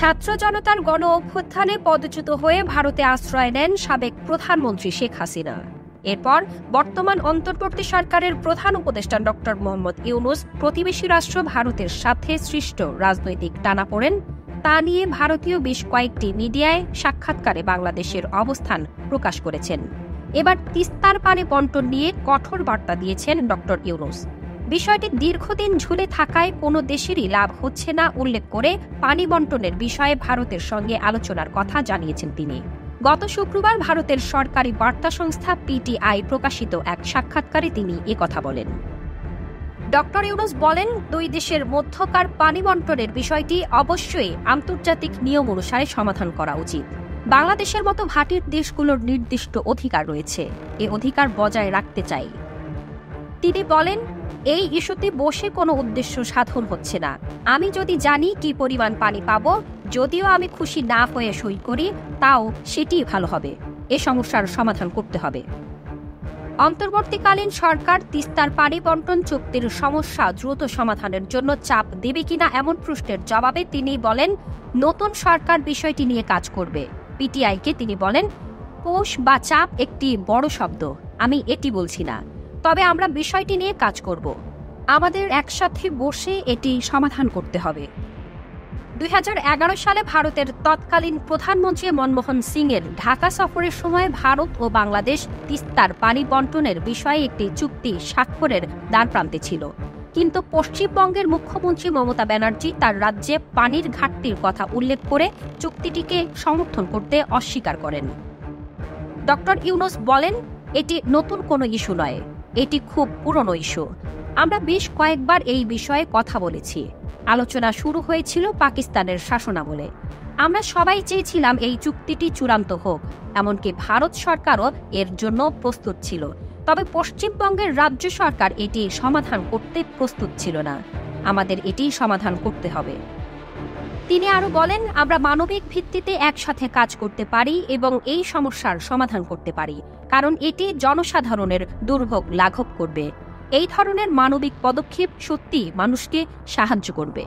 ছাত্র জনতার গণ অভ্যুত্থানে পদচ্যুত হয়ে ভারতে আশ্রয় নেন সাবেক প্রধানমন্ত্রী শেখ হাসিনা। এরপর বর্তমান অন্তর্বর্তী সরকারের প্রধান উপদেষ্টা ডক্টর মোহাম্মদ ইউনূস প্রতিবেশী রাষ্ট্র ভারতের সাথে সৃষ্ট রাজনৈতিক টানাপোড়েন তা নিয়ে ভারতীয় বেশ কয়েকটি মিডিয়ায় সাক্ষাৎকারে বাংলাদেশের অবস্থান প্রকাশ করেছেন। এবার তিস্তার পানি বণ্টন নিয়ে কঠোর বার্তা দিয়েছেন ডক্টর ইউনূস। বিষয়টি দীর্ঘদিন ঝুলে থাকায় কোনো দেশেরই লাভ হচ্ছে না উল্লেখ করে পানি বণ্টনের বিষয়ে ভারতের সঙ্গে আলোচনার কথা জানিয়েছেন তিনি। গত শুক্রবার ভারতের সরকারি বার্তা সংস্থা পিটিআই প্রকাশিত এক সাক্ষাৎকারে তিনি একথা বলেন। ডক্টর ইউনূস বলেন, দুই দেশের মধ্যকার পানি বণ্টনের বিষয়টি অবশ্যই আন্তর্জাতিক নিয়ম অনুসারে সমাধান করা উচিত। বাংলাদেশের মতো ভাটির দেশগুলোর নির্দিষ্ট অধিকার রয়েছে, এ অধিকার বজায় রাখতে চাই। তিনি বলেন, এই ইস্যুতে বসে কোনো উদ্দেশ্য সাধন হচ্ছে না। আমি যদি জানি কি পরিমাণ পানি পাবো, যদিও আমি খুশি না হয়ে সই করি, তাও সেটিই ভালো হবে। এ সমস্যার সমাধান করতে হবে। অন্তর্বর্তীকালীন সরকার তিস্তার পানি বণ্টন চুক্তির সমস্যা দ্রুত সমাধানের জন্য চাপ দেবে কিনা এমন প্রশ্নের জবাবে তিনি বলেন, নতুন সরকার বিষয়টি নিয়ে কাজ করবে। পিটিআইকে তিনি বলেন, কোষ বা চাপ একটি বড় শব্দ, আমি এটি বলছি না, তবে আমরা বিষয়টি নিয়ে কাজ করব। আমাদের একসাথে বসে এটি সমাধান করতে হবে। 2011 সালে ভারতের তৎকালীন প্রধানমন্ত্রী মনমোহন সিংয়ের ঢাকা সফরের সময় ভারত ও বাংলাদেশ তিস্তার পানি বণ্টনের বিষয়ে একটি চুক্তি স্বাক্ষরের দ্বারপ্রান্তে ছিল। কিন্তু পশ্চিমবঙ্গের মুখ্যমন্ত্রী মমতা ব্যানার্জি তার রাজ্যে পানির ঘাটতির কথা উল্লেখ করে চুক্তিটিকে সমর্থন করতে অস্বীকার করেন। ডক্টর ইউনূস বলেন, এটি নতুন কোনো ইস্যু নয়, এটি খুব পুরনো ইস্যু। আমরা বেশ কয়েকবার এই বিষয়ে কথা বলেছি। আলোচনা শুরু হয়েছিল পাকিস্তানের শাসনামলে। আমরা সবাই চেয়েছিলাম এই চুক্তিটি চূড়ান্ত হোক, এমনকি ভারত সরকারও এর জন্য প্রস্তুত ছিল। তবে পশ্চিমবঙ্গের রাজ্য সরকার এটি সমাধান করতে প্রস্তুত ছিল না। আমাদের এটি সমাধান করতে হবে। তিনি আরও বলেন, আমরা মানবিক ভিত্তিতে একসাথে কাজ করতে পারি এবং এই সমস্যার সমাধান করতে পারি, কারণ এটি জনসাধারণের দুর্ভোগ লাঘব করবে। এই ধরনের মানবিক পদক্ষেপ সত্যি মানুষকে সাহায্য করবে।